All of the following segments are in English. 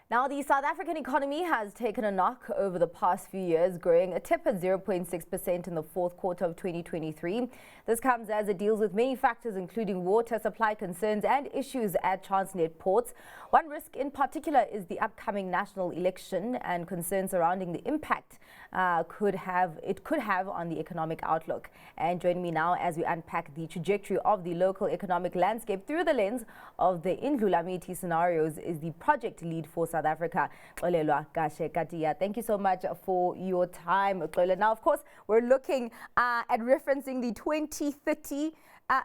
Now, the South African economy has taken a knock over the past few years, growing a tepid 0.6% in the fourth quarter of 2023. This comes as it deals with many factors, including water supply concerns and issues at Transnet ports. One risk in particular is the upcoming national election and concerns surrounding the impact it could have on the economic outlook. And joining me now as we unpack the trajectory of the local economic landscape through the lens of the Indlulamithi Scenarios is the project lead for South Africa, Xolelwa Kashe-Katiya. Thank you so much for your time, Xolelwa. Now, of course, we're looking at referencing the 2030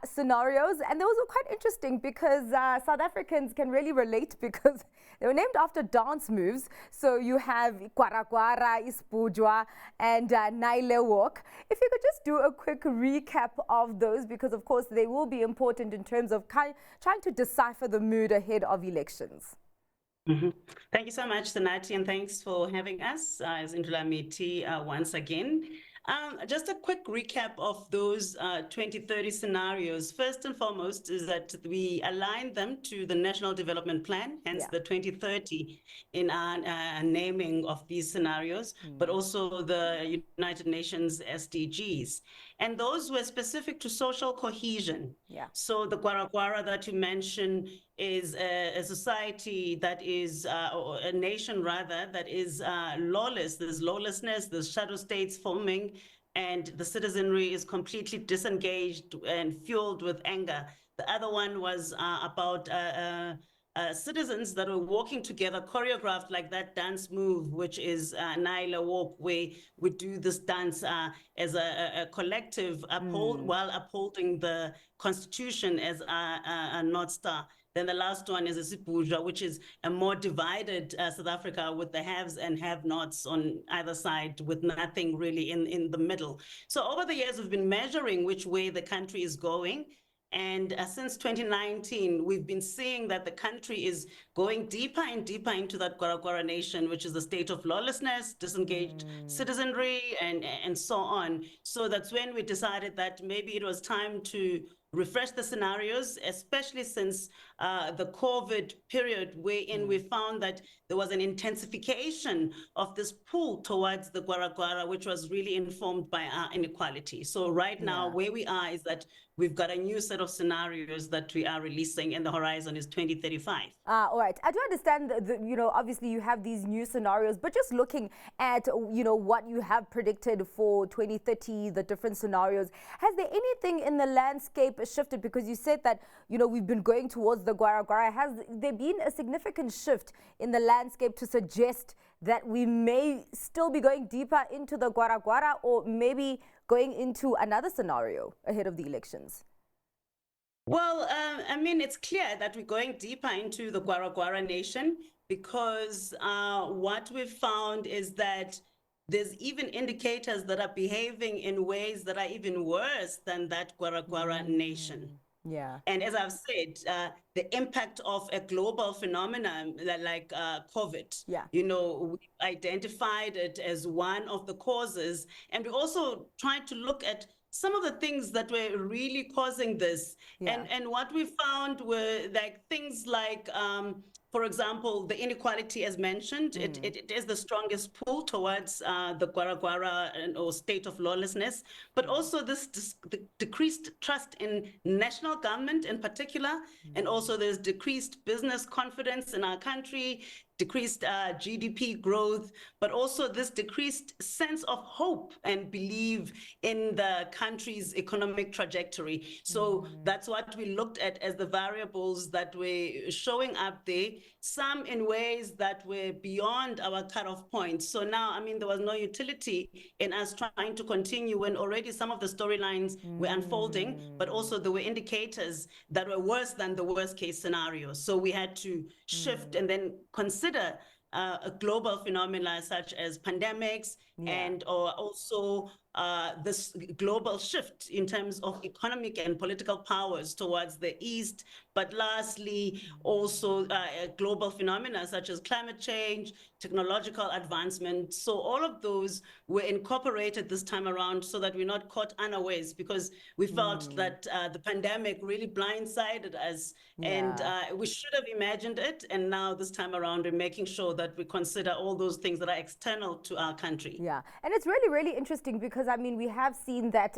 scenarios, and those were quite interesting because South Africans can really relate because they were named after dance moves. So you have Kwara, Ispujwa, and Naile Walk. If you could just do a quick recap of those, because of course they will be important in terms of trying to decipher the mood ahead of elections. Thank you so much, Sanati, and thanks for having us as Indlulamithi once again. Just a quick recap of those 2030 scenarios. First and foremost is that we align them to the National Development Plan, hence the 2030 in our naming of these scenarios, but also the United Nations SDGs. And those were specific to social cohesion. So the Gwara that you mentioned is a society that is, or a nation rather, that is lawless. There's lawlessness, there's shadow states forming, and the citizenry is completely disengaged and fueled with anger. The other one was about citizens that were walking together, choreographed like that dance move, which is Naila Walk, where we do this dance as a collective while upholding the Constitution as a North Star. Then the last one is a Sipuja, which is a more divided South Africa with the haves and have-nots on either side, with nothing really in the middle. So over the years, we've been measuring which way the country is going. And since 2019, we've been seeing that the country is going deeper and deeper into that Gwara nation, which is the state of lawlessness, disengaged citizenry, and so on. So that's when we decided that maybe it was time to refresh the scenarios, especially since the COVID period, wherein we found that there was an intensification of this pull towards the Gwara, which was really informed by our inequality. So right now, where we are is that we've got a new set of scenarios that we are releasing, and the horizon is 2035. All right. I do understand that, obviously you have these new scenarios, but just looking at, what you have predicted for 2030, the different scenarios, has there anything in the landscape shifted? Because you said that, we've been going towards the Gwara. Has there been a significant shift in the landscape to suggest that we may still be going deeper into the Gwara, or maybe going into another scenario ahead of the elections? Well, it's clear that we're going deeper into the Gwara nation, because what we've found is that there's even indicators that are behaving in ways that are even worse than that Gwara nation. And as I've said, the impact of a global phenomenon like COVID, we identified it as one of the causes. And we also tried to look at some of the things that were really causing this. And what we found were like things like, for example, the inequality, as mentioned, it is the strongest pull towards the Gwara or state of lawlessness, but also this decreased trust in national government in particular, and also there's decreased business confidence in our country, decreased GDP growth, but also this decreased sense of hope and belief in the country's economic trajectory. So that's what we looked at as the variables that were showing up there, some in ways that were beyond our cutoff points. So now, there was no utility in us trying to continue when already some of the storylines were unfolding, but also there were indicators that were worse than the worst case scenario. So we had to shift and then consider a global phenomena such as pandemics and or also this global shift in terms of economic and political powers towards the East, but lastly, also global phenomena such as climate change, technological advancement. So all of those were incorporated this time around so that we're not caught unawares, because we felt that the pandemic really blindsided us, and we should have imagined it. And now this time around, we're making sure that we consider all those things that are external to our country. Yeah, and it's really, really interesting because, I mean, we have seen that,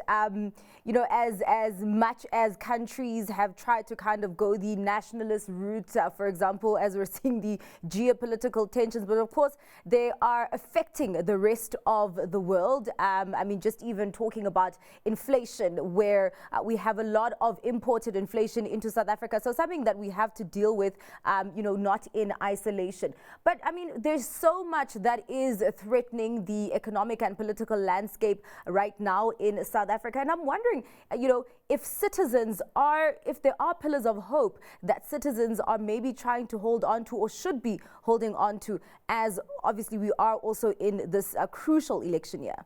you know, as much as countries have tried to kind of go the nationalist route, for example, as we're seeing the geopolitical tensions, but of course, they are affecting the rest of the world. I mean, just even talking about inflation, where we have a lot of imported inflation into South Africa. So something that we have to deal with, you know, not in isolation. But I mean, there's so much that is threatening the economic and political landscape right now in South Africa. And I'm wondering, you know, if there are pillars of hope that citizens are maybe trying to hold on to or should be holding on to, as obviously we are also in this crucial election year.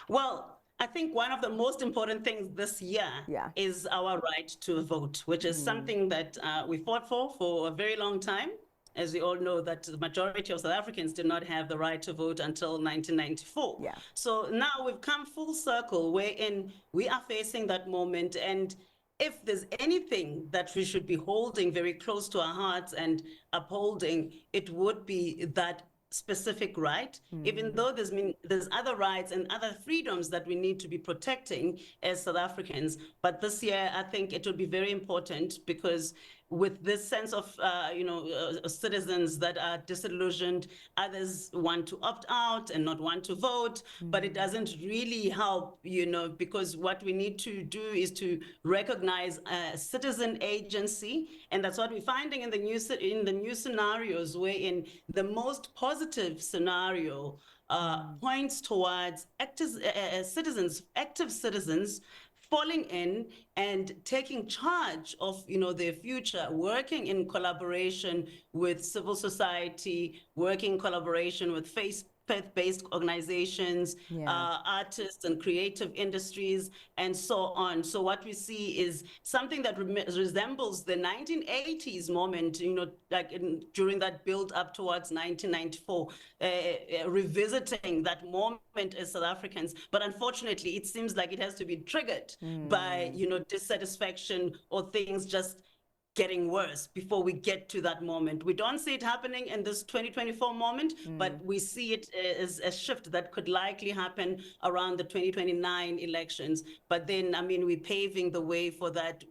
Well, I think one of the most important things this year is our right to vote, which is something that we fought for a very long time. As we all know, that the majority of South Africans did not have the right to vote until 1994. Yeah. So now we've come full circle, wherein we are facing that moment. And if there's anything that we should be holding very close to our hearts and upholding, it would be that specific right, even though there's other rights and other freedoms that we need to be protecting as South Africans. But this year, I think it will be very important, because with this sense of, citizens that are disillusioned, others want to opt out and not want to vote, but it doesn't really help, because what we need to do is to recognize citizen agency, and that's what we're finding in the new scenarios, wherein the most positive scenario points towards active citizens falling in and taking charge of their future, working in collaboration with civil society, working in collaboration with faith-based organizations, artists and creative industries, and so on. So what we see is something that resembles the 1980s moment, during that build up towards 1994, revisiting that moment as South Africans. But unfortunately, it seems like it has to be triggered by, dissatisfaction or things just getting worse before we get to that moment. We don't see it happening in this 2024 moment, but we see it as a shift that could likely happen around the 2029 elections. But then, we're paving the way for that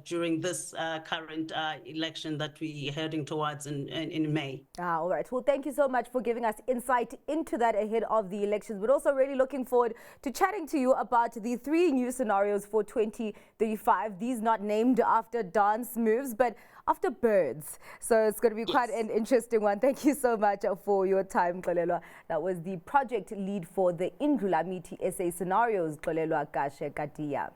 during this current election that we're heading towards in May. All right. Well, thank you so much for giving us insight into that ahead of the elections. But also really looking forward to chatting to you about the 3 new scenarios for 2035. These not named after dance moves, but after birds. So it's going to be quite an interesting one. Thank you so much for your time, Xolelwa. That was the project lead for the Indlulamithi SA Scenarios, Xolelwa Kashe-Katiya.